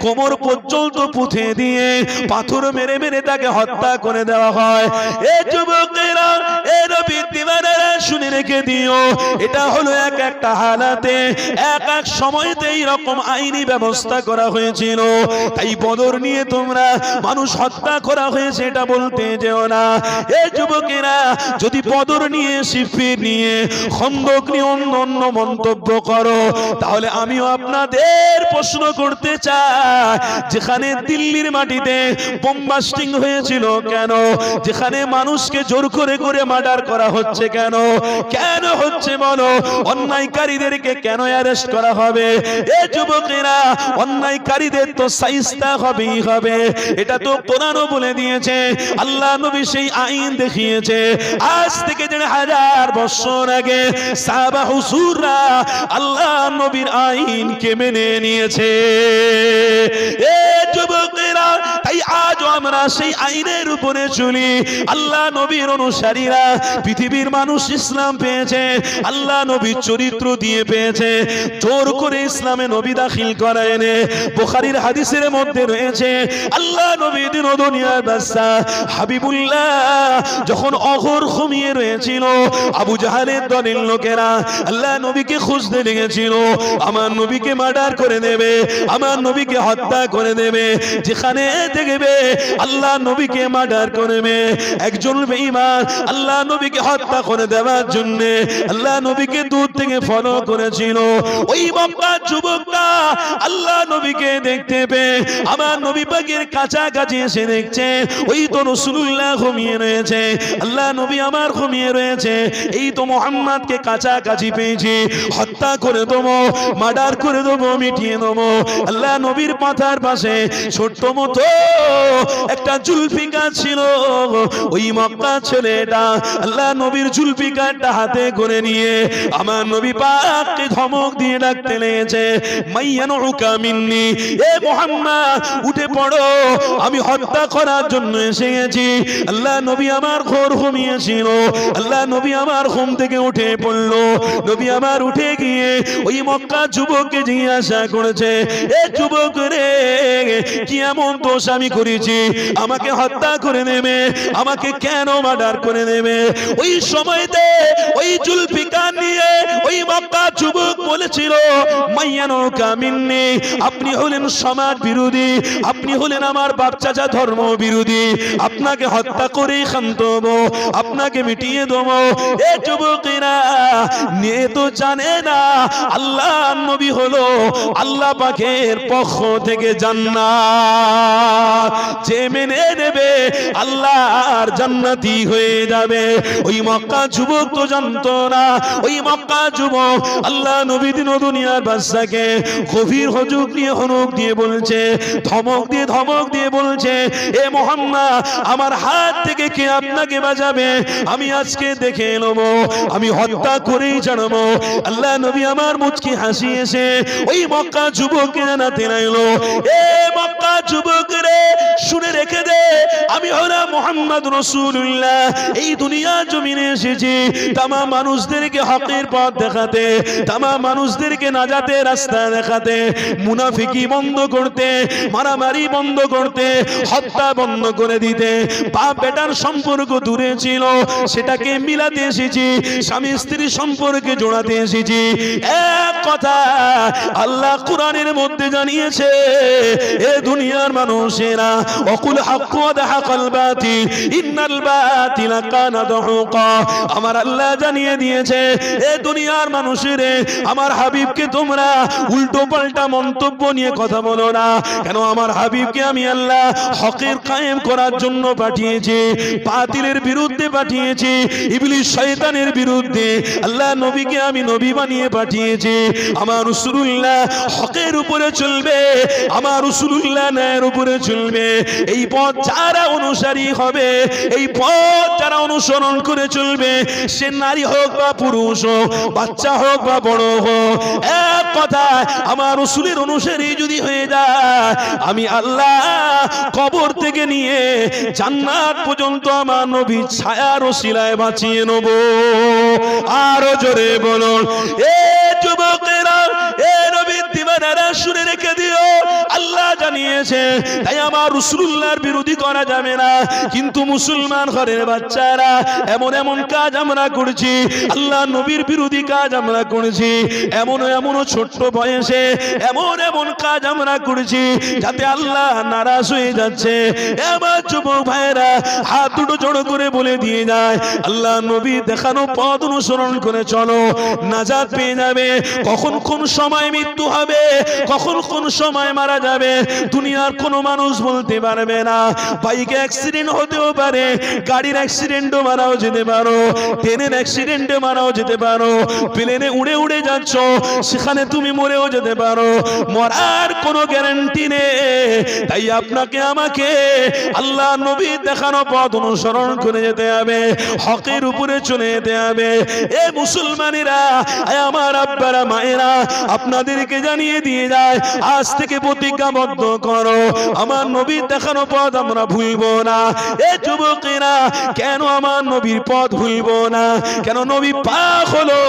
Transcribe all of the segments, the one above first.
কোমর পর্যন্ত পুঁতে দিয়ে পাথর মেরে মেরে তাকে হত্যা করে দেওয়া হয়। এ যুবকেরা, এ নবীর দিওয়ানারা শুনে রেখে দিও, এটা হলো এক একটা হালাতে এক এক সময়তে এইরকম আইনি ব্যবস্থা করা হয়েছিল। তাই বদর নিয়ে তোমরা মানুষ হত্যা করা হয়েছে এটা বলতে যেও না। এ যুবকেরা, যদি বদর নিয়ে, সিফিন নিয়ে, খন্দক নিয়ে অন্য অন্য মন্তব্য করো, তাহলে আমিও আপনাদের প্রশ্ন করতে চাই, যেখানে দিল্লির মাটিতে বোমবাস্টিং হয়েছিল কেন? যেখানে মানুষকে জোর করে করে মার্ডার করা হচ্ছে কেন? কেন হচ্ছে বলো? অন্যায়কারীদেরকে কেন অ্যারেস্ট করা হবে? এ যুবকেরা, অন্যায়কারীদের তো শায়েস্তা হবেই হবে, এটা তো কোরআনও বলে দিয়েছে, আল্লাহ নবী সেই আইন দেখিয়েছে। আজ থেকে 1000 বছর আগে সাহাবা হুজুররা আল্লাহ নবীর আইনকে মেনে নিয়েছে। এ যুবকেরা, তাই আজও আমরা সেই আইনের উপরে চলি। আল্লাহ নবীর অনুসারীরা, পৃথিবীর মানুষ ইসলাম পেয়েছে, আল্লাহ নবীর চরিত্র দিয়ে পেয়েছে। জোর করে ইসলামে নবী দাখিল করায় এনে বুখারীর হাদিসের মধ্যে রয়েছে, আল্লাহ নবী দিন ও দুনিয়ার বাদশা হাবিবুল্লাহ যখন অঘোর ঘুমিয়ে রয়েছিল, আবু জাহালের দলের লোকেরা আল্লাহ নবীকে খুঁজতে লেগেছিল, আমার নবীকে মার্ডার করে দেবে, আমার নবীকে হত্যা করে দেবে। যেখানে দেখবে আল্লাহ নবীকে মার্ডার করবে একজন বেঈমান, আল্লাহ নবীকে হত্যা করে দেওয়ার জন্য আল্লাহ নবীকে দূর থেকে ফলো করেছিল। ওই মক্কার যুবকরা আল্লাহ নবীকে দেখতে পেয়ে আমার নবী পাকের কাছাকাছি এসে দেখছে, ওই তো রাসূলুল্লাহ ঘুমিয়ে রয়েছে, আল্লাহ নবী আমার ঘুমিয়ে রয়েছে, এই তো মুহাম্মদকে কাছাকাছি পেয়েছি, হত্যা করে দেবো, মার্ডার করে দেবো, মিটিয়ে দেবো। আল্লাহ নবীর মাথার পাশে ছোট্ট মতো একটা জুলফিকার ছিল। ওই মক্কা ছেলেটা আল্লাহ নবীর জুলফিকারটা হাতে করে নিয়ে আমার নবী পাককে ধমক দিয়ে ডাকতে লেগেছে, মাইয়ানুকা মিন্নি, এ মুহাম্মদ উঠে পড়ো, আমি হত্যা করার জন্য এসে গেছি। আল্লাহ নবী আমার ঘোর ঘুমিয়েছিল, আল্লাহ নবী আমার ঘুম থেকে উঠে পড়লো। নবী আমার উঠে গিয়ে ওই মক্কা যুবককে জিজ্ঞাসা করেছে, এ যুবক রে, কি এমন দোষ আমি করেছি আমাকে হত্যা করে নেবে, আমাকে কেন মার্ডার করে নেবে? ওই সময়তে ওই জুলফিকার নিয়ে ওই মক্কা যুবক বলেছিল, মাইয়ানুকা মিন্নি, আপনি হলেন সমাজ বিরোধী, আপনি হলেন আমার বাপ চাচা ধর্ম বিরোধী, আপনাকে হত্যা করেই ক্ষান্ত হবো, আপনাকে মিটিয়ে দেবো। এ যুবকেরা, নিয়ে তো জানে না আল্লাহ নবী হলো আল্লাহ পাকের পক্ষ থেকে জান্নাত, যে মেনে নেবে আল্লাহর জান্নাতি হয়ে যাবে। ওই মক্কা যুবক তো জানতো না, ওই মক্কা যুবক আল্লাহ নবী দিন ও দুনিয়ার বাদশাকে গভীর হজুক দিয়ে হনুক দিয়ে বলছে, ধমক দিয়ে বলছে, এ মুহাম্মদ, আমার হাত থেকে কে আপনাকে বাঁচাবে? আমি আজকে দেখে নেব, আমি হত্যা করেই জানাবো। আল্লাহ নবী আমার মুচকি হাসি এসে ওই মক্কা যুবককে জানাতে লাগলো, এ মক্কা যুবক রে, শুনে রেখে দে, আমি হলাম মুহাম্মদ রাসূলুল্লাহ, এই দুনিয়া জমিনে এসেছি তামাম মানুষদেরকে হকের পথ দেখাতে, তামাম মানুষদেরকে নাজাতের রাস্তা দেখাতে, মুনাফিকি বন্ধ করতে, মারামারি বন্ধ করতে, হত্যা বন্ধ করে দিতে। বাপ বেটার সম্পর্ক দূরে ছিল, সেটাকে মিলাতে এসেছি, স্বামী স্ত্রী সম্পর্কে জোড়াতে এসেছি। এক কথা আল্লাহ কোরআনের মধ্যে জানিয়েছে, এ দুনিয়ার মানুষেরা, ওয়াকুল হাক্কু ওয়া যাহাকাল বাতিল ইন্নাল বাতিলা কানা যাহুকা, আমার আল্লাহ জানিয়ে দিয়েছে, এ দুনিয়ার মানুষেরা, আমার হাবিবকে তোমরা উল্টো পাল্টা মন্তব্য নিয়ে কথা বলো না। কেন? আমার হাবিবকে আমি আল্লাহ হকের কায়েম করার জন্য পাঠিয়েছি, বাতিলের বিরুদ্ধে পাঠিয়েছি, ইবলিস শয়তানের বিরুদ্ধে আল্লাহ নবীকে আমি নবী বানিয়ে পাঠিয়েছি। আমার রাসূলুল্লাহ হকের উপরে চলবে, আমার রাসূলুল্লাহ ন্যায়ের উপরে চলবে। এই পথ যারা অনুসারী হবে, এই পথ যারা অনুসরণ করে চলবে, সে নারী হোক বা পুরুষ হোক, বাচ্চা হোক বা বড় হোক, এক কথা আমার রাসূলের অনুসারী যদি হয়ে যায়, আমি আল্লাহ কবর থেকে নিয়ে জান্নাত পর্যন্ত আমার নবীর ছায়ার ওসিলায় বাঁচিয়ে নেব। আরো জোরে বলুন, এ যুবকেরা, এ নবীর দিওয়ানারা, শুনে রেখে দিও, আল্লাহ জানিয়েছে, তাই আমার রাসূলুল্লাহর বিরোধী করা যাবে না। কিন্তু মুসলমান ঘরের বাচ্চারা এমন এমন কাজ আমরা করছি, আল্লাহ নবীর বিরোধী কাজ আমরা করছি, এমন ছোট্ট বয়সে এমন এমন কাজ আমরা করছি যাতে আল্লাহ নারাজ হয়ে যাচ্ছে। আমার যুবক ভাইরা হাত দুটো জড়ো করে বলে দিয়ে যায়, আল্লাহ নবী দেখানো পথ অনুসরণ করে চলো, নাজাত পেয়ে যাবে। কখন কোন সময় মৃত্যু হবে, কখন কোন সময় মারা যাবে দুনিয়ার কোনো মানুষ বলতে পারবে না। বাইক অ্যাক্সিডেন্ট হতেও পারে, গাড়ির অ্যাক্সিডেন্টও মারাও যেতে পারো, ট্রেনের অ্যাক্সিডেন্টে মারাও যেতে পারো, প্লেনে উড়ে উড়ে যাচ্ছ সেখানে তুমি মরেও যেতে পারো, মরার কোনো গ্যারান্টি নেই। তাই আপনাকে আমাকে আল্লাহ নবী দেখানো পথ অনুসরণ করে যেতে হবে, হকের উপরে চলে যেতে হবে। এ মুসলমানেরা, আমার আব্বারা মায়েরা, আপনাদেরকে জানিয়ে দিয়ে যায়, আজ থেকে প্রতিজ্ঞাবদ্ধ করো আমার নবীর দেখানো পথ আমরা ভুলবো না। এ যুবকেরা, কেন আমার নবীর পথ ভুলবো না? কেন নবী পাক হলো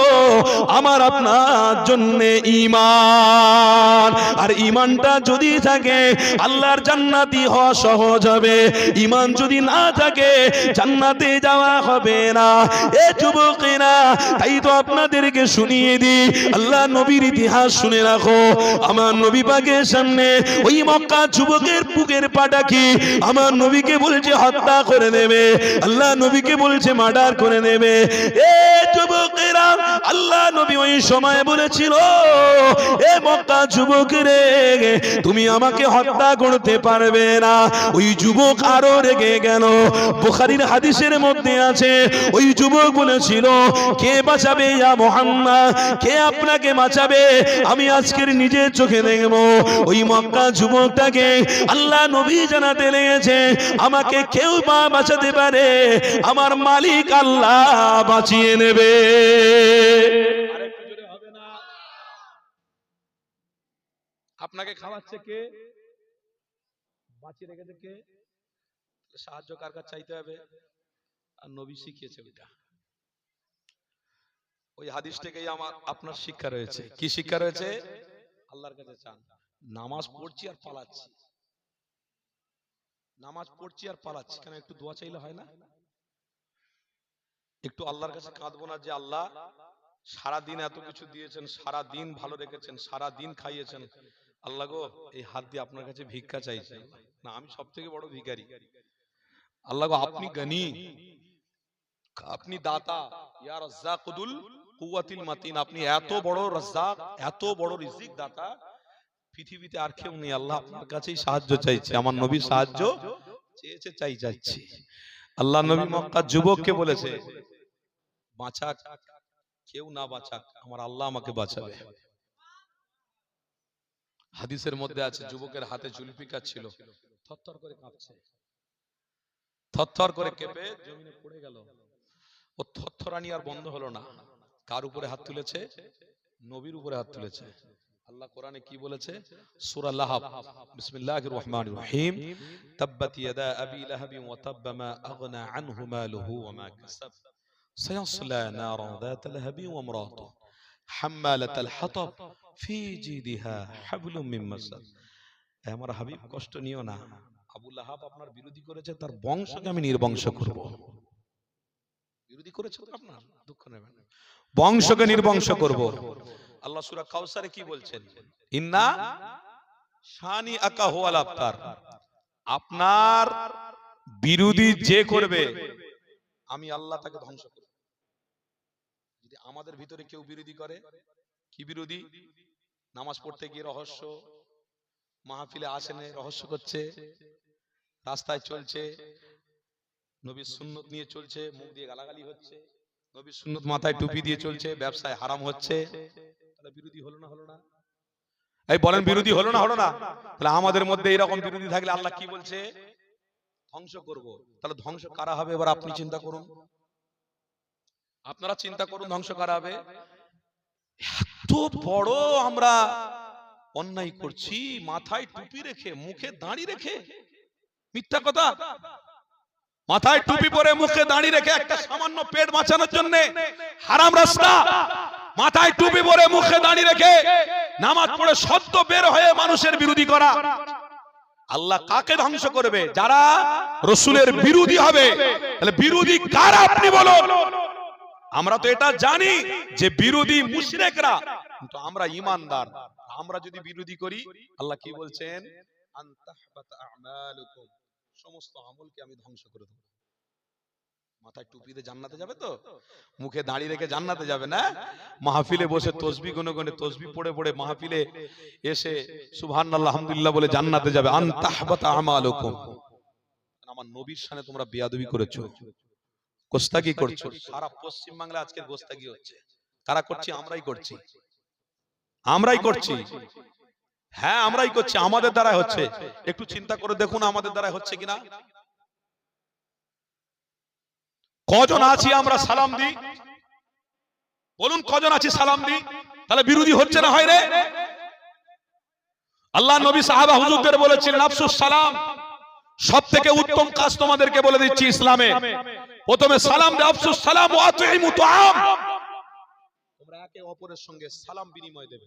আমার আপনার জন্য ঈমান, আর ঈমানটা যদি থাকে আল্লাহর জান্নাতি হওয়া সহজ হবে, ঈমান যদি না থাকে জান্নাতে যাওয়া হবে না। এ যুবকেরা, তাই তো আপনাদেরকে শুনিয়ে দিই, আল্লাহ নবীর ইতিহাস শুনে রাখো। আমার নবী পাকের সামনে ওই মক্কা যুবকের বুকের পাটা কি আমার নবীকে বলছে হত্যা করে দেবে, আল্লাহ নবীকে বলছে মার্ডার করে দেবে। এ যুবকেরা, আল্লাহ নবী ওই সময় বলেছিল, এ মক্কা যুবকেরে তুমি আমাকে হত্যা করতে পারবে না। ওই যুবক আরো রেগে গেল। বুখারীর হাদিসের মধ্যে আছে, ওই যুবক বলেছিল, কে বাঁচাবে ইয়া মুহাম্মদ, কে আপনাকে বাঁচাবে? আমি আজকের নিজের চোখে দেখব। ওই মক্কা যুবকটাকে আল্লাহ নবী জানাতে লেগেছে, আমাকে কেউ বাঁচাতে পারে, আমার মালিক আল্লাহ বাঁচিয়ে নেবে। আপনাকে খাওয়াচ্ছে কে? বাঁচিয়ে রেখেছে কে? সাহায্য কার কাছে চাইতে হবে? আর নবী শিখিয়েছে ওইটা। ওই হাদিস থেকেই আমার আপনার শিক্ষা রয়েছে। কি শিক্ষা রয়েছে? আল্লাহর কাছে চান। নামাজ পড়ছি আর পালাচ্ছি, নামাজ পড়ছি আর পালাচ্ছি, কেন একটু দোয়া চাইলে হয় না? একটু আল্লাহর কাছে কাঁদবো না যে আল্লাহ সারা দিন এত কিছু দিয়েছেন, সারা দিন ভালো রেখেছেন, সারা দিন খাইয়েছেন, আল্লাহ গো এই হাত দিয়ে আপনার কাছে ভিক্ষা চাইছি, না আমি সবথেকে বড় ভিখারি, আল্লাহ গো আপনি গনি, আপনি দাতা, ইয়া রাজ্জাকুল কুওয়াতিল মাতিন, আপনি এত বড় রাজ্জাক, এত বড় রিজিক দাতা, পৃথিবীতে আর কেউ নেই, আল্লাহ আপনার কাছেই সাহায্য চাইছে। আমার নবী সাহায্য চেয়েছে, চাই যাচ্ছে। আল্লাহ নবী মক্কা যুবককে বলেছে, বাঁচাক কেউ না বাঁচাক, আমার আল্লাহ আমাকে বাঁচাবে। হাদিসের মধ্যে আছে, যুবকের হাতে জুলফিকার ছিল, থরথর করে কাঁপছে, থরথর করে কেঁপে জমিনে পড়ে গেল। ও থরথরানি আর বন্ধ হলো না। কার উপরে হাত তুলেছে? নবীর উপরে হাত তুলেছে। আল্লাহ কোরআনে কি বলেছে? সূরা লাহাব, বিসমিল্লাহির রহমানির রহিম, তাব্বাত ইয়াদা আবি লাহাব ওয়া তাব্বা মা আগনা আনহু মালুহু ওয়া মা কাসাব সায়াসলা নারান যাত লাহাব ওয়া ইমরাতুহু হাম্মালাতাল হাতাব ফি জিদিহা হাবলুম মিন মাসাদ। আমার হাবিব কষ্ট নিও না, আবু লাহাব আপনার বিরোধী করেছে, তার বংশকে আমি নির্বংশ করব। বিরোধী করেছে তো আপনার, দুঃখ নেবেন, বংশকে নির্বংশ করব। আল্লাহ সূরা কাউসারে কি বলছেন? ইন্না শানি আকা হুয়াল আবতার, আপনার বিরোধী যে করবে আমি আল্লাহ তাকে ধ্বংস করব। যদি আমাদের ভিতরে কেউ বিরোধী করে, কি বিরোধী? নামাজ পড়তে গিয়ে রহস্য, মাহফিলে আসেনে রহস্য করছে, রাস্তায় চলছে, নবীর সুন্নত নিয়ে চলছে, মুখ দিয়ে গালাগালি হচ্ছে, নবীর সুন্নত মাথায় টুপি দিয়ে চলছে, ব্যবসায় হারাম হচ্ছে, তাহলে বিরোধী হলো না? হলো না? এই বলেন বিরোধী হলো না? হলো না? তাহলে আমাদের মধ্যে এরকম বিরোধী থাকলে আল্লাহ কি বলছে? ধ্বংস করব। তাহলে ধ্বংস কারা হবে? এবার আপনি চিন্তা করুন, আপনারা চিন্তা করুন, ধ্বংস কারা হবে? এত বড় আমরা অন্যায় করছি, মাথায় টুপি রেখে, মুখে দাঁড়ি রেখে, মিথ্যা কথা, মাথায় টুপি পরে মুখে দাঁড়ি রেখে একটা সামান্য পেট বাঁচানোর জন্য হারাম রাস্তা, মাথায় টুপি পরে মুখে দাঁড়িয়ে রেখে নামাজ পড়ে সত্য বের হয়ে মানুষের বিরোধী করা। আল্লাহ কাকে ধ্বংস করবে? যারা রসুলের বিরোধী হবে। তাহলে বিরোধী কারা আপনি বলুন? আমরা তো এটা জানি যে বিরোধী মুশরিকরা, কিন্তু আমরা ঈমানদার। আমরা যদি বিরোধী করি, আল্লাহ কি বলছেন? আনতাহবাতা আমালুকুম, সমস্ত আমলকে আমি ধ্বংস করে দেব। মাথায় টুপিতে জান্নাতে যাবে তো? মুখে দাঁড়িয়ে রেখে জান্নাতে যাবে না? মাহফিলে বসে তসবিহ গুনে গুনে তসবিহ পড়ে পড়ে মাহফিলে এসে সুবহানাল্লাহ আলহামদুলিল্লাহ বলে জান্নাতে যাবে। আনতাহবাতা আমালুকুম। আমার নবীর শানে তোমরা বেয়াদবি করেছো, গোস্তাকি করছো। সারা পশ্চিম বাংলা আজকে গোস্তাকি হচ্ছে। কারা করছে? আমরাই করছি, আমরাই করছি। হ্যাঁ, আমরাই করছি, আমাদের দ্বারা হচ্ছে। একটু চিন্তা করে দেখুন আমাদের দ্বারা হচ্ছে কিনা। কজন আছি আমরা সালাম দিই? বলুন কজন আছি সালাম দিই? তাহলে বিরোধী হচ্ছে না হয় রে? আল্লাহ নবী সাহাবা হুজুরদের বলেছিলেন আফসুস সালাম। সব থেকে উত্তম কাজ তোমাদেরকে বলে দিচ্ছি ইসলামে, প্রথমে সালাম দে। আফসুস সালাম ওয়া আতিমু তুআম। তোমরা একে অপরের সঙ্গে সালাম বিনিময় দেবে।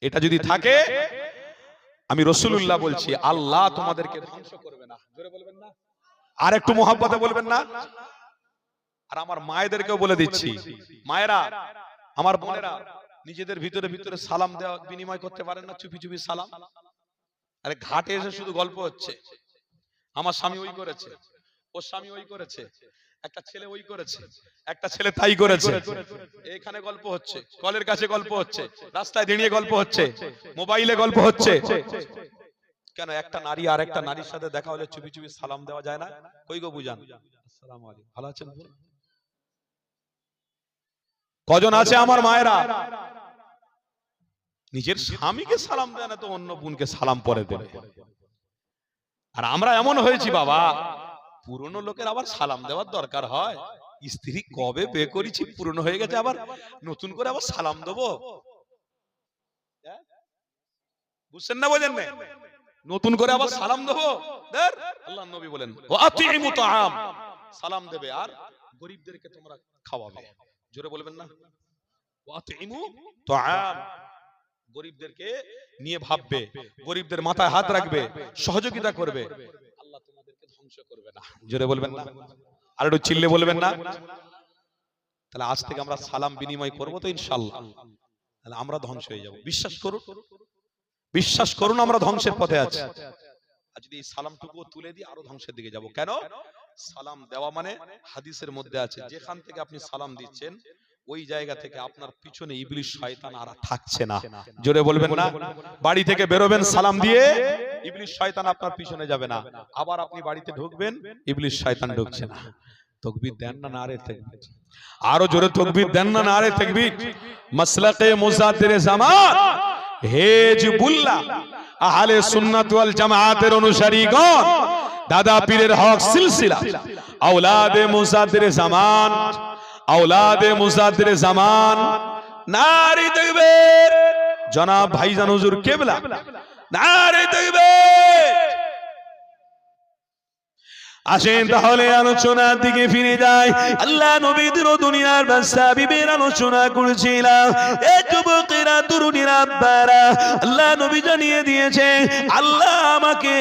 এটা যদি থাকে, আমি রাসূলুল্লাহ বলছি, আল্লাহ তোমাদেরকে ধ্বংস করবে না। জোরে বলবেন না? আর একটু মহব্বতে বলবেন না? আর আমার মায়েদেরকেও বলে দিচ্ছি, মায়েরা, আমার বোনেরা, নিজেদের ভিতরে ভিতরে সালাম দেওয়া বিনিময় করতে পারেন না? চুপি চুপি সালাম। আরে ঘাটে এসে শুধু গল্প হচ্ছে, আমার স্বামী ওই করেছে, ওর স্বামী ওই করেছে, একটা ছেলে ওই করেছে, একটা ছেলে তাই করেছে। এখানে গল্প হচ্ছে, কলের কাছে গল্প হচ্ছে, রাস্তায় দাঁড়িয়ে গল্প হচ্ছে, মোবাইলে গল্প হচ্ছে। কেন একটা নারী আর একটা নারীর সাথে দেখা হলে চুপি চুপি সালাম দেওয়া যায় না? কই গো বুঝান। আসসালামু আলাইকুম, ভালো আছেন? কজন আছে আমার মায়েরা নিজের স্বামীকে সালাম দেয় না, তো অন্য বোনকে সালাম পরে দেবে? আর আমরা এমন হয়েছি বাবা, পুরনো লোকের আবার সালাম দেওয়ার দরকার হয়? স্ত্রী কবে বিয়ে করেছি, পুরনো হয়ে গেছে, আবার নতুন করে আবার সালাম দেবো? বুঝছেন না? বোঝেন না? নতুন করে আবার সালাম দেবো? আল্লাহ নবী বলেন ওয়া আতিমু তুআম, সালাম দেবে আর গরিবদেরকে তোমরা খাওয়াবে। জোরে বলবেন না? ওয়া আতিমু তুআম, গরিবদেরকে নিয়ে ভাববে, গরিবদের মাথায় হাত রাখবে, সহযোগিতা করবে। আল্লাহ তোমাদেরকে ধ্বংস করবে না। জোরে বলবেন না? আর একটু চিল্লে বলবেন না? তাহলে আজ থেকে আমরা সালাম বিনিময় করবো তো ইনশাআল্লাহ। তাহলে আমরা ধ্বংস হয়ে যাব। বিশ্বাস করুন, বিশ্বাস করুন, আমরা ধ্বংসের পথে আছি। আর যদি এই সালামটুকু তুলে দিই, আরো ধ্বংসের দিকে যাব। কেন? সালাম দেওয়া মানে হাদিসের মধ্যে আছে, যেখান থেকে আপনি সালাম দিচ্ছেন ওই জায়গা থেকে আপনার পিছনে ইবলিস শয়তান আর থাকছে না। জোরে বলবেন না? বাড়ি থেকে বেরোবেন সালাম দিয়ে, ইবলিস শয়তান আপনার পিছনে যাবে না। আবার আপনি বাড়িতে ঢুকবেন, ইবলিস শয়তান ঢুকছে না। তাকবীর দেন না নারে তাকবীর? আরো জোরে তাকবীর দেন না নারে তাকবীর? মাসলাকে মুজাদ্দিরে জামান হেজবুল্লাহ আহলে সুন্নাত ওয়াল জামাতের অনুসারীগণ, দাদা পীরের হক সিলসিলা, আওলাদে মুজাদ্দিরে জামান, আওলাদে মুজাদ্দিরে জামান, নারে তাকবীর। জনাব ভাইজান হুজুর কিবলা, নারে তাকবীর। আসেন তাহলে আলোচনার দিকে ফিরে যাই। আল্লাহ নবীদের দুনিয়ার বাদশা বিবির আলোচনা করেছিলাম। এই যুবকেরা, তরুণীরা, আব্বারা, আল্লাহ নবী জানিয়ে দিয়েছে আল্লাহ আমাকে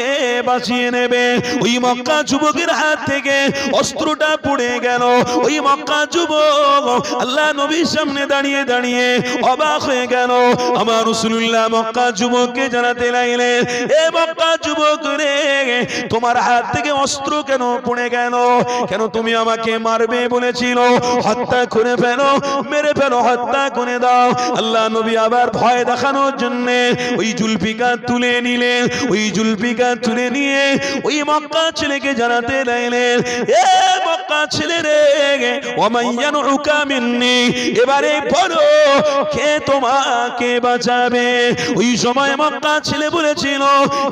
বাঁচিয়ে নেবে। ওই মক্কা যুবকের হাত থেকে অস্ত্রটা পড়ে গেল। ওই মক্কা যুবক আল্লাহ নবীর সামনে দাঁড়িয়ে দাঁড়িয়ে অবাক হয়ে গেল। আমার রাসূলুল্লাহ মক্কা যুবককে জানাতে লাগলেন, এ মক্কা যুবক রে, তোমার হাত থেকে অস্ত্র কেন পড়ে গেল? কেন তুমি আমাকে মারবে বলেছিল? হত্যা করে ফেলো, মেরে ফেলো, হত্যা করে দাও। আল্লাহ নবী আবার ভয় দেখানোর জন্য ওই জুলফিকার তুলে নিলেন। ওই জুলফিকার তুলে নিয়ে ওই মক্কা ছেলেকে জানাতে লাগলেন, এ মক্কা ছেলে রে, ওয়ামাইয়ানুকা মিন্নি, এবারে বলো কে তোমাকে বাঁচাবে? ওই সময় মক্কা ছেলে বলেছিল,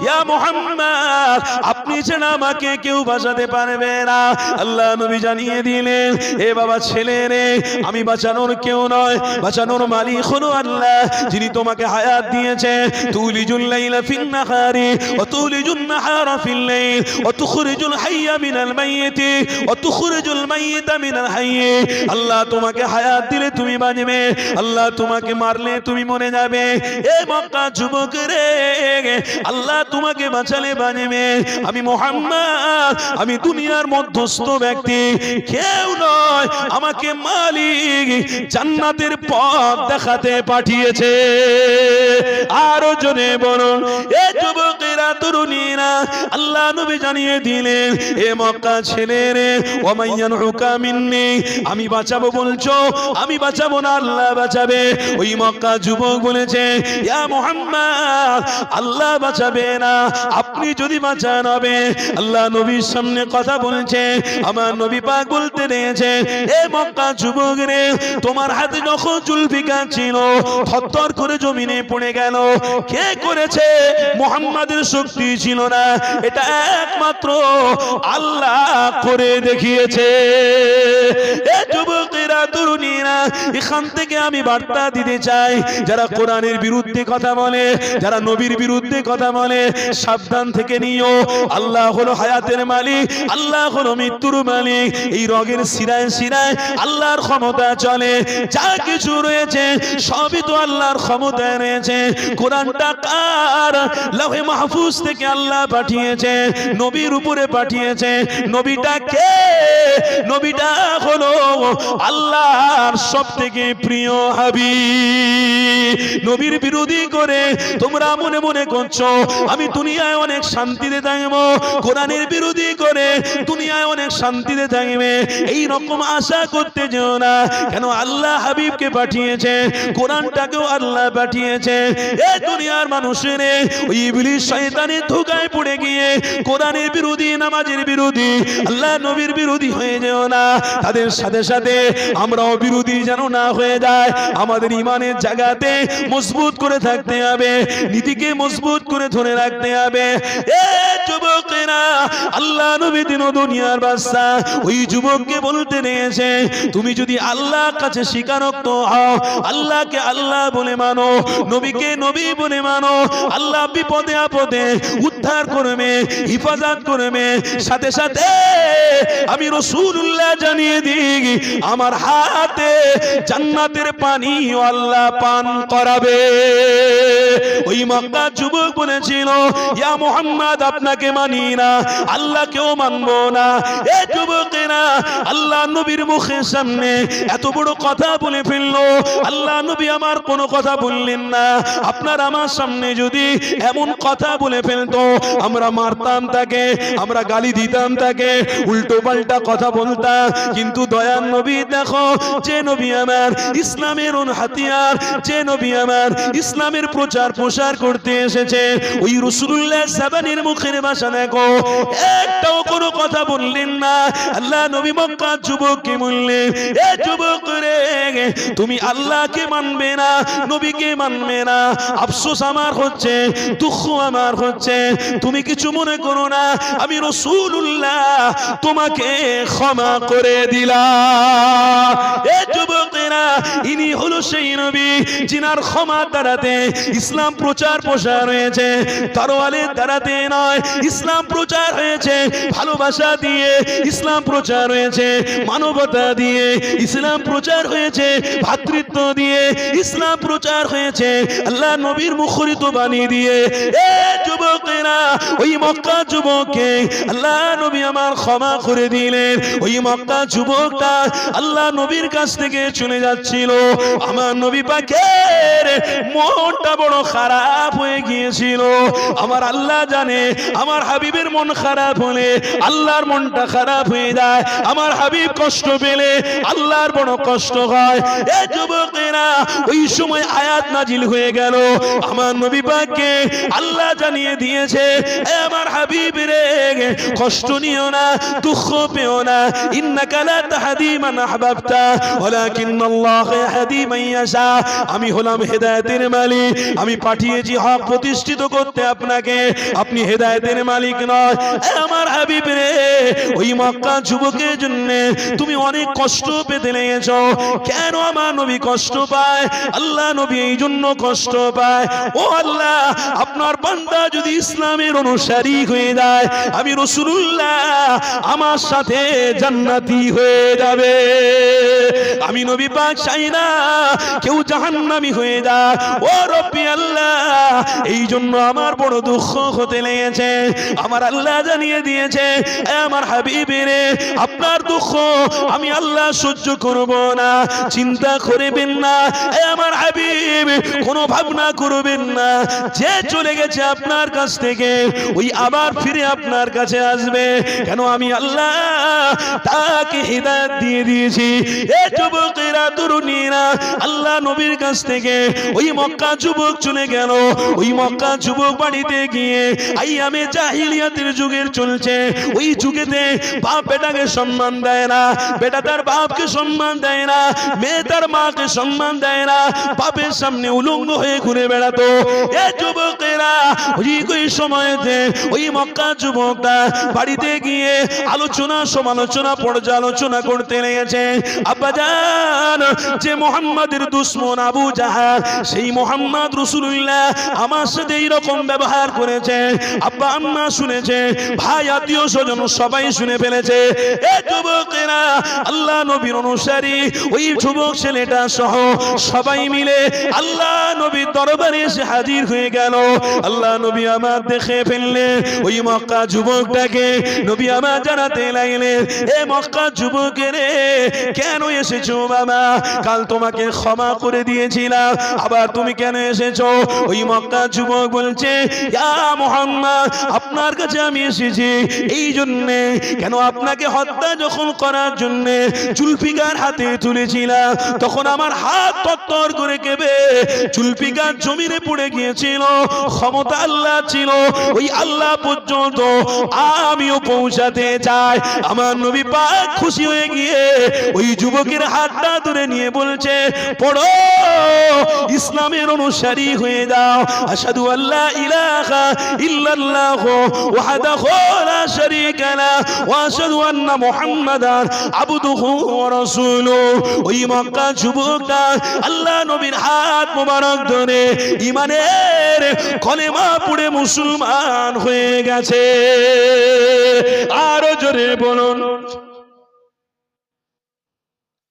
ইয়া মুহাম্মদ, আপনি ছাড়া আমাকে কেউ বাঁচাবে বাঁচাতে পারবে না। আল্লাহ নবী জানিয়ে দিলেন, এ বাবা ছেলে রে, আমি বাঁচানোর কেউ নয়, বাঁচানোর মালিক হলো আল্লাহ, যিনি তোমাকে হায়াত দিয়েছে। তুলিজুল লাইলা ফিন নাহারি ওয়া তুলিজুন নাহারা ফিল লাইল ওয়া তুখরিজুল হাইয়া মিনাল মাইয়িতি ওয়া তুখরিজুল মাইয়িতা মিনাল হাইয়্যি। আল্লাহ তোমাকে হায়াত দিলে তুমি বাঁচবে, আল্লাহ তোমাকে মারলে তুমি মরে যাবে। এ মক্কা যুবক রে, আল্লাহ তোমাকে বাঁচালে বাঁচবে। আমি মুহাম্মদ, আমি দুনিয়ার মধ্যস্থ ব্যক্তি, কেউ নয়, আমাকে মালিক জান্নাতের পথ দেখাতে পাঠিয়েছে। আরো জনে বলুন, এ যুবকেরা তরুণীরা, আল্লাহ নবী জানিয়ে দিলেন, এ মক্কা ছেলেরে, ওয়ামাইয়ান হুকামিন্নি, আমি বাঁচাবো বলছো, আমি বাঁচাবো না, আল্লাহ বাঁচাবে। ওই মক্কা যুবক বলেছে, ইয়া মুহাম্মদ, আল্লাহ বাঁচাবে না, আপনি যদি বাঁচান হবে। আল্লাহ নবীর সামনে কথা বলছে, আমার নবী পাক বলতে দিয়েছে, এ মক্কা যুবক রে, তোমার হাতে যখন জুলফিকার ছিল, থরথর করে জমিনে পড়ে গেল। কে করেছে? মুহাম্মাদের শক্তি ছিল না, এটা একমাত্র আল্লাহ করে দেখিয়েছে। এ যুবকেরা তরুণীরা, এখান থেকে আমি বার্তা দিতে চাই, যারা কোরআনের বিরুদ্ধে কথা বলে, যারা নবীর বিরুদ্ধে কথা বলে, সাবধান থেকে নিও। আল্লাহ হলো হায়াতের মালিক, আল্লাহ হলো মৃত্যুর মালিক। এই রগের শিরায় শিরায় আল্লাহর ক্ষমতা চলে, যা কিছু রয়েছে সবই তো আল্লাহর ক্ষমতায় রয়েছে। কোরআনটা কার? লৌহে মাহফুজ থেকে আল্লাহ পাঠিয়েছে, নবীর উপরে পাঠিয়েছে। নবীটা কে? নবীটা হলো আল্লাহর সবথেকে প্রিয় হাবিব। নবীর বিরোধী করে তোমরা মনে মনে করছো আমি দুনিয়ায় অনেক শান্তিতে থাকবো, কোরআনের বিরোধী করে দুনিয়ায় অনেক শান্তিতে থাকবে, এই রকম আশা করতে যেও না। কেন? আল্লাহ হাবিবকে পাঠিয়েছে, কোরআনটাকেও আল্লাহ পাঠিয়েছে। এই দুনিয়ার মানুষের ওই ইবলিস শয়তানের ধোঁকায় পড়ে গিয়ে কোরআনের বিরোধী, নামাজের বিরোধী, আল্লাহ নবীর বিরোধী হয়ে যেও না। তাদের সাথে সাথে আমরাও বিরোধী যেন না হয়ে যায়। আমাদের ইমানের জায়গাতে মজবুত করে থাকতে হবে, নীতিকে মজবুত করে ধরে রাখতে হবে। এ যুবকেরা, আল্লাহ নবী দিন দুনিয়ার বাদশা ওই যুবককে বলতে নিয়েছে, তুমি যদি আল্লাহর কাছে স্বীকারোক্ত হও, আল্লাহকে আল্লাহ বলে মানো, নবীকে নবী বলে মানো, আল্লাহ বিপদে আপদে উদ্ধার করবে, হিফাজত করবে। সাথে সাথে আমি রাসূলুল্লাহ জানিয়ে দিই, আমার হাতে জান্নাতের পানি আল্লাহ পান করাবে। ওই মক্কা যুবক বলেছিল, ইয়া মুহাম্মদ, আপনাকে মানি না, আল্লাহকেও মানবো না। এ যুবকেরা, আল্লাহ নবীর মুখের সামনে এত বড় কথা বলে ফেললো। আল্লাহ নবী আমার কোনো কথা বললেন না। আপনার আমার সামনে যদি এমন কথা বলে ফেলতো, আমরা মারতাম তাকে, আমরা গালি দিতাম তাকে, উল্টো পাল্টা কথা বলতাম। কিন্তু দয়ার নবী দেখো, যে নবী আমার ইসলামের হাতিয়ার, যে নবী আমার ইসলামের প্রচার প্রসার করতে এসেছে, ওই রাসূলুল্লাহ সাবানির মুখের ভাষা দেখো, একটাও কোনো কথা বললেন না। আল্লাহ নবী মক্কা যুবককে বললেন, এ যুবক রে, তুমি আল্লাহকে মানবে না, নবীকে মানবে না, আফসোস আমার হচ্ছে, দুঃখ আমার হচ্ছে। তুমি কিছু মনে করো না, আমি রাসূলুল্লাহ তোমাকে ক্ষমা করে দিলাম। এ যুবকেরা, ইনি হলো সেই নবী যিনার ক্ষমা দ্বারাতে ইসলাম প্রচার প্রসার হয়েছে। তরোয়ালের দ্বারাতে নয়, ইসলাম প্রচার হয়েছে ভালোবাসা দিয়ে, ইসলাম প্রচার হয়েছে মানবতা দিয়ে, ইসলাম প্রচার হয়েছে ভ্রাতৃত্ব দিয়ে, ইসলাম প্রচার হয়েছে আল্লাহ নবীর মুখরিত বাণী দিয়ে। এ যুবকেরা, ওই মক্কা যুবককে আল্লাহ নবী আমার ক্ষমা করে দিলেন। ওই মক্কা যুবকটা আল্লাহ নবীর কাছ থেকে চলে যাচ্ছিল। আমার নবী পাকের মনটা বড় খারাপ হয়ে গিয়েছিল। আমার আল্লাহ জানে, আমার হাবিবের মন খারাপ হলে আল্লাহর মনটা খারাপ হয়ে যায়। আমার হাবিব কষ্ট পেলে আল্লাহর বড় কষ্ট হয়। এ যুবকেরা, ওই সময় আয়াত নাজিল হয়ে গেল। আমার নবী পাককে আল্লাহ জানিয়ে দিয়েছে। আমার হাবিব রে, কষ্ট নিও না, দুঃখ পেও না। ইন্নাকা লা তাহদি মান আহবাবতা ওয়ালাকিন্নাল্লাহ ইয়াহদি মান ইয়াশা। আমি হলাম হেদায়েতের মালিক, আমি পাঠিয়েছি হক প্রতিষ্ঠিত করতে আপনাকে, আপনি হেদায়েতের মালিক নয়। আমার হাবিব রে, ওই মক্কা যুবকের জন্য তুমি অনেক কষ্ট পেতে লেগেছো। কেন আমার নবী কষ্ট পায়? আল্লাহ নবী এই জন্য কষ্ট পায়, ও আল্লাহ, আপনার বান্দা যদি ইসলামের অনুসারী হয়ে যায়, আমি রাসূলুল্লাহ আমার সাথে জান্নাতি হয়ে যাবে। আমি নবী পাক চাই না কেউ জাহান্নামী হয়ে যায়। ও রব্বি আল্লাহ, এই জন্য আমার বড় দুঃখ হতে লেগেছে। আমার আল্লাহ জানিয়ে দিয়েছে, আমার হাবিবেরে, আপনার দুঃখ আমি আল্লাহ সহ্য করব না, চিন্তা করবেন না। আমার হাবিব, কোনো ভাবনা করবেন না। যে চলে গেছে আপনার কাছ থেকে, ওই আবার ফিরে আপনার কাছে আসবে। কেন? আমি আল্লাহ তাকে হিদায়াত দিয়ে দিয়েছি। এ যুবকেরা, তরুণীরা, আল্লাহ নবীর কাছ থেকে ওই মক্কা যুবক চলে গেল। ওই মক্কা যুবক বাড়িতে গিয়ে আইয়ামে জাহিলিয়াতের যুগের চলছে, ওই যুগেতে বাপ বেটাকে সম্মান দেয় না, বেটা তার বাপকে সম্মান দেয় না, মেয়ে তার মাকে সম্মান দেয় না, বাপের সামনে উলঙ্গ হয়ে ঘুরে বেড়াতো। এ যুবকেরা, ওই সময়তে ওই মক্কা যুবকটা বাড়িতে গিয়ে আলোচনা সমালোচনা পর্যালোচনা করতে লেগেছে। আব্বাজান, যে মুহাম্মাদের দুশমন আবু জাহাল, সেই মুহাম্মদ রাসূলুল্লাহ আমার সাথে এইরকম ব্যবহার করেছে। আব্বা আম্মা শুনেছে, ভাই আত্মীয় স্বজন সবাই শুনে ফেলেছে। এ যুবকেরা, আল্লাহ নবীর অনুসারী ওই যুবক ছেলেটা সহ সবাই মিলে আল্লাহ নবীর দরবারে এসে হাজির হয়ে গেল। আল্লাহ নবী আমার দেখে ফেললে ওই মক্কা যুবকটাকে নবী আমার জানাতে লাগলেন, এ মক্কা যুবকের, কেন এসেছো বাবা? কাল তোমাকে ক্ষমা করে দিয়েছিলাম, আবার তুমি কেন এসেছো? ওই মক্কা যুবক বলছে, ইয়া মুহাম্মদ, আপনার কাছে আমি এসেছি এই জন্যে, কেন আপনাকে হত্যা যখন করার জন্য জুলফিকার হাতে তুলেছিলাম, তখন আমার হাত তত্তর করে কেঁপে জুলফিকার জমিনে পড়ে গিয়েছিল। ক্ষমতা আল্লাহ ছিল, ওই আল্লাহ পর্যন্ত আমিও পৌঁছাতে চাই। আমার নবী পাক খুশি হয়ে গিয়ে ওই যুবকের হাতটা ধরে নিয়ে বলছে, পড়ো, ইসলামের অনুসারী হয়ে যাও। আশহাদু আল্লা ইলাহা ইল্লাল্লাহু ওয়াহদাহু লা শারীকা লাহু ওয়া আশহাদু আন্না মুহাম্মাদান আবদুহু ওয়া রাসূলুহু। ওই মক্কা যুবকটা আল্লাহ নবীর হাত মোবারক ধরে ঈমানের কলেমা পড়ে মুসলমান হয়ে গেছে। আরো জোরে বলুন,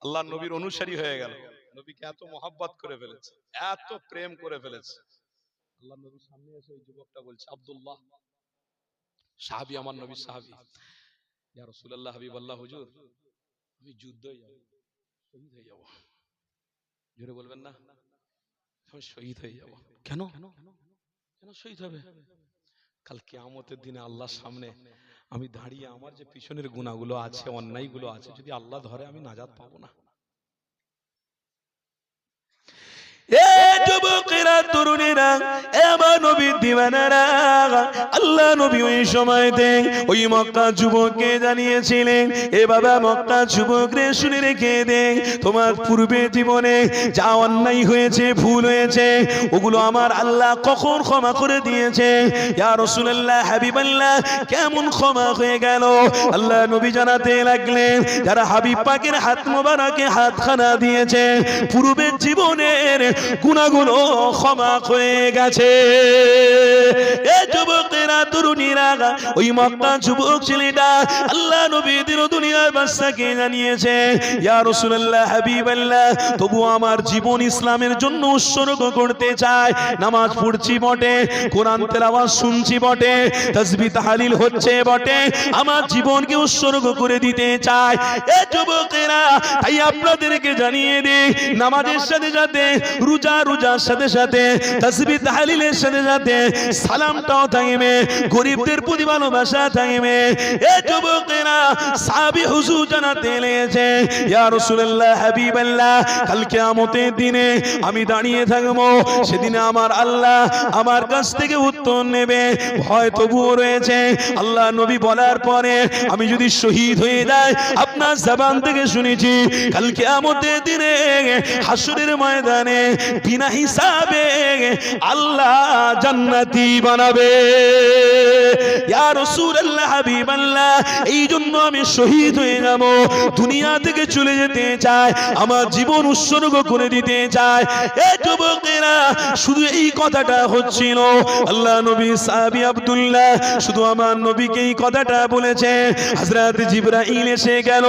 আল্লাহ নবীর অনুসারী হয়ে গেল। নবীকে এত মহব্বত করে ফেলেছে, এত প্রেম করে ফেলেছে। আল্লাহ নবীর সামনে এসে ওই যুবকটা বলছে, আব্দুল্লাহ, সাহাবী, আমার নবীর সাহাবী, ইয়া রাসূলুল্লাহ, হাবিবাল্লাহ, হুজুর, আমি যুদ্ধে যাব, শহীদ হয়ে যাব। জোরে বলবেন না, আমি শহীদ হয়ে যাব। কেন? কেন শহীদ হবে? কাল কিয়ামতের দিনে আল্লাহর সামনে আমি দাঁড়িয়ে আমার যে পিছনের গুনাহগুলো আছে, অন্যায়গুলো আছে, যদি আল্লাহ ধরে আমি নাজাত পাবো না। এ যুবকেরা, তরুণেরা, আমার নবীর দিওয়ানারা, আল্লাহ নবী ওই সময়তে ওই মক্কা যুবককে জানিয়েছিলেন, এ বাবা মক্কা যুবক রে, শুনে রেখে দে, তোমার পূর্বে জীবনে যা অন্যায় হয়েছে, ভুল হয়েছে, ওগুলো আমার আল্লাহ কখন ক্ষমা করে দিয়েছে। ইয়া রাসূলুল্লাহ, হাবিবাল্লাহ, কেমন ক্ষমা হয়ে গেল? আল্লাহ নবী জানাতে লাগলেন, যারা হাবিব পাকের হাত মোবারকে হাতখানা দিয়েছে, পূর্বের জীবনের গুনাহগুলো ক্ষমা হয়ে গেছে। এ যুবকেরা, তরুণীরা, ওই মক্কা যুবক ছেলেটা আল্লাহ নবীর দুনিয়ার বাদশাকে জানিয়েছে, ইয়া রাসূলুল্লাহ, হাবিবাল্লাহ, তবু আমার জীবন ইসলামের জন্য উৎসর্গ করতে চায়। নামাজ পড়ছি বটে, কোরআন তেলাওয়াত শুনছি বটে, তাসবিহ তাহলিল হচ্ছে বটে, আমার জীবনকে উৎসর্গ করে দিতে চায়। এ যুবকেরা, তাই আপনাদেরকে জানিয়ে দিই, নামাজের সাথে সাথে, রোজার সাথে সাথে, তাসবিহ তাহলিলের সাথে সাথে সালামটাও থাকবে। গরিবদের প্রতি ভালোবাসা থাকবে। এ যুবকেরা সাহাবী হুজুর জানাতে লেগেছে, ইয়া রাসূলুল্লাহ হাবিবাল্লাহ, কাল কিয়ামতের দিনে আমি দাঁড়িয়ে থাকবো, সেদিনে আমার আল্লাহ আমার কাছ থেকে উত্তর নেবে, ভয় তবুও রয়েছে। আল্লাহ নবী বলার পরে আমি যদি শহীদ হয়ে যাই, আপনার জবান থেকে শুনেছি কাল কিয়ামতের দিনে হাসরের ময়দানে বিনা হিসাবে আল্লাহ জান্নাতি বানাবে। ইয়া রাসূলুল্লাহ হাবিবাল্লাহ, এই জন্য আমি শহীদ হয়ে যাব, দুনিয়া থেকে চলে যেতে চাই, আমার জীবন উৎসর্গ করে দিতে চাই। এই যুবকেরা শুধু এই কথাটা হচ্ছিল, আল্লাহ নবী সাহাবী আব্দুল্লাহ শুধু আমার নবীকে এই কথাটা বলেছে। হযরত জিবরাইল এসে গেল,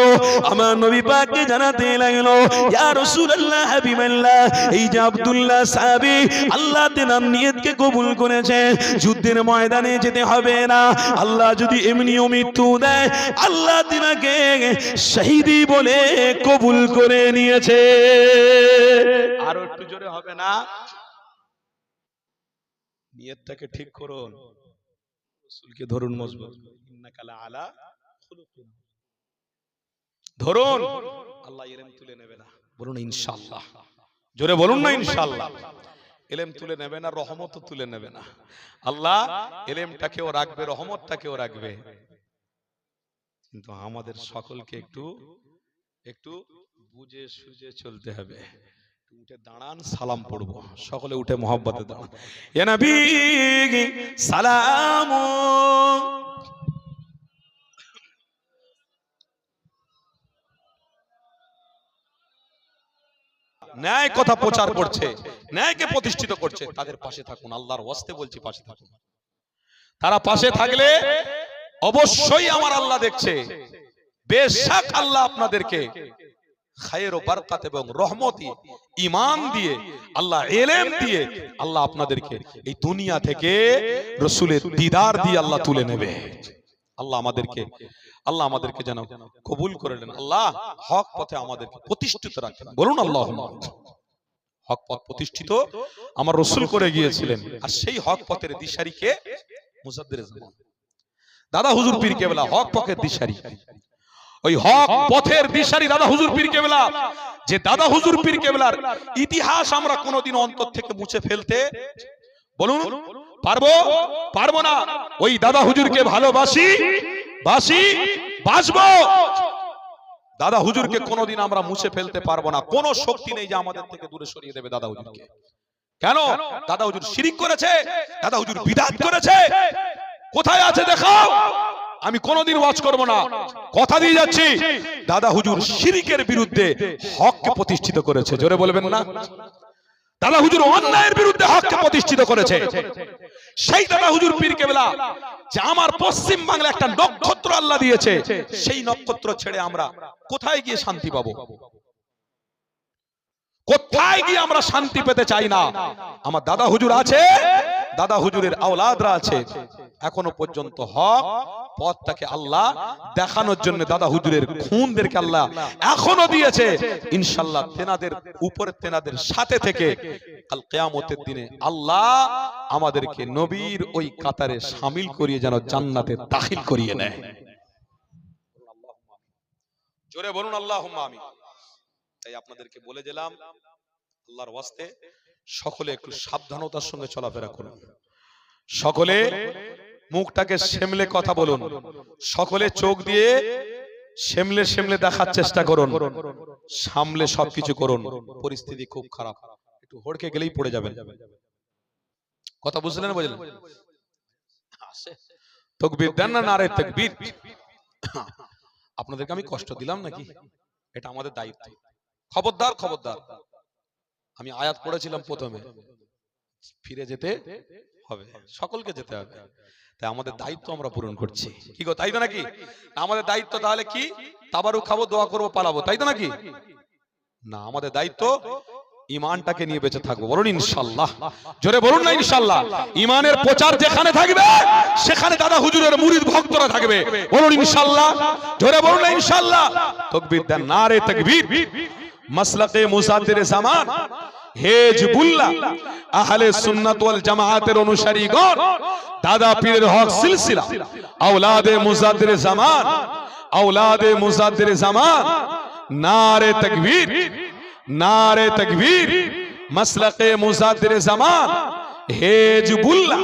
আমার নবী পাককে জানাতে লাগলো, ইয়া রাসূলুল্লাহ হাবিবাল্লাহ, এই যে আব্দুল্লাহ সাহাবী আল্লাহ তার নিয়তকে কবুল করেছে, যুদ্ধের ময়দানে যেতে হবে না, আল্লাহ যদি এমনিও মৃত্যু দেয়, আল্লাহ তিনাকে শহীদি বলে কবুল করে নিয়েছে। আরো একটু জোরে হবে না? নিয়তটাকে ঠিক করুন, রাসূলকে ধরুন মজবুত, ইন্নাকা লাআলা খুলুকিন, ধরুন, আল্লাহ ইলম তুলে নেবে না। বলুন ইনশাআল্লাহ, জোরে বলুন না ইনশাআল্লাহ। ইলম তুলে নেবে না, রহমতও তুলে নেবে না। আল্লাহ ইলমটাকেও রাখবে, রহমতটাকেও রাখবে। কিন্তু আমাদের সকলকে একটু একটু বুঝে সুঝে চলতে হবে। উঠে দাঁড়ান, সালাম পড়বো, সকলে উঠে মোহাব্বতে দাঁড়ান। ইয়া নবী সালাম। ন্যায় কথা প্রচার করছে, ন্যায়কে প্রতিষ্ঠিত করছে, তাদের পাশে থাকুন, আল্লাহর ওয়াস্তে বলছি পাশে থাকুন। তারা পাশে থাকলে অবশ্যই আমার আল্লাহ দেখছে, বেশক আল্লাহ আপনাদেরকে খায়ের ও বরকত এবং রহমতি ঈমান দিয়ে, আল্লাহ ইলম দিয়ে আল্লাহ আপনাদেরকে এই দুনিয়া থেকে রাসূলের দিদার দিয়ে আল্লাহ তুলে নেবে। আল্লাহ আমাদেরকে যেন কবুল করে নেন। আল্লাহ হক পথে আমাদেরকে প্রতিষ্ঠিত রাখেন। বলুন আল্লাহুম্মা। হক পথ প্রতিষ্ঠিত আমার রাসূল করে গিয়েছিলেন, আর সেই হক পথের দিশারিকে মুজাদ্দিদে জামান দাদা হুজুর পীর কেবলা হক পথের দিশারি। ওই হক পথের দিশারি দাদা হুজুর পীর কেবলা, যে দাদা হুজুর পীর কেবলার ইতিহাস আমরা কোনোদিন অন্তর থেকে মুছে ফেলতে বলুন পারবো না। ওই দাদা হুজুরকে ভালোবাসি, বাসবো। দাদা হুজুরকে কোনোদিন আমরা মুছে ফেলতে পারবো না। কোনো শক্তি নেই যে আমাদের থেকে দূরে সরিয়ে দেবে দাদা হুজুরকে। কেন? দাদা হুজুর শিরিক করেছে, দাদা হুজুর বিদআত করেছে, কোথায় আছে দেখাও। আমি কোনোদিন ওয়াজ করব না, কথা দিয়ে যাচ্ছি। দাদা হুজুর শিরিকের বিরুদ্ধে হককে প্রতিষ্ঠিত করেছে, জোরে বলবেন না? দাদা হুজুর অন্যায়ের বিরুদ্ধে হককে প্রতিষ্ঠিত করেছে। সেই দাদা হুজুর পীর কেবলা যে আমার পশ্চিম বাংলা একটা নক্ষত্র আল্লাহ দিয়েছে, সেই নক্ষত্র ছেড়ে আমরা কোথায় গিয়ে শান্তি পাবো? কোথায় গিয়ে আমরা শান্তি পেতে চাই না। আমার দাদা হুজুর আছে, দাদা হুজুরের আওলাদরা আছে, এখনো পর্যন্ত হক পথটাকে আল্লাহ দেখানোর জন্য দাদা হুজুরের খুনদেরকে আল্লাহ এখনো দিয়েছে। ইনশাআল্লাহ তেনাদের উপরে, তেনাদের সাথে থেকে কাল কিয়ামতের দিনে আল্লাহ আমাদেরকে নবীর ওই কাতারে শামিল করিয়ে যেন জান্নাতে দাখিল করিয়ে নেয়। জোরে বলুন আল্লাহুম্মা আমিন। তাই আপনাদেরকে বলে দিলাম, আল্লাহর ওয়াস্তে সকলে একটু সাবধানতার সঙ্গে চলাফেরা করুন, সকলে মুখটাকে সেমলে কথা বলুন, সকলে চোখ দিয়ে সেমলে দেখার চেষ্টা করুন, সামলে সবকিছু করুন। পরিস্থিতি খুব খারাপ, একটু হড়কে গেলেই পড়ে যাবেন। কথা বুঝলেন? বুঝলেন? তাকবীর দেন না, নারে তাকবীর। আপনাদেরকে আমি কষ্ট দিলাম নাকি? এটা আমাদের দায়িত্ব। খবরদার, খবরদার। আমি আয়াত পড়েছিলাম প্রথমে, ফিরে যেতে হবে, সকলকে যেতে হবে। তাই আমাদের দায়িত্ব আমরা পূরণ করছি, কি গো? তাই তো নাকি? আমাদের দায়িত্ব তাহলে কি? তাবারুক খাবো, দোয়া করবো, পালাবো, তাই তো নাকি? না, আমাদের দায়িত্ব ঈমানটাকে নিয়ে বেঁচে থাকবো। বলুন ইনশাআল্লাহ, জোরে বলুন না ইনশাআল্লাহ। ঈমানের প্রচার যেখানে থাকবে সেখানে দাদা হুজুরের মুরিদ ভক্তরা থাকবে। বলুন ইনশাআল্লাহ, জোরে বলুন না ইনশাআল্লাহ। তাকবীর দেন, নারে তাকবীর। মাসলাকে মুসাদ্দিরে জামান হেজবুল্লাহ আহলে সুন্নাত ওয়াল জামাআতের অনুসারীগণ দাদা পীরের হক সিলসিলা আওলাদে মুজাদ্দির জামান আওলাদে মুজাদ্দির জামান নারে তাকবীর মাসলাকে মুজাদ্দির জামান হেজবুল্লাহ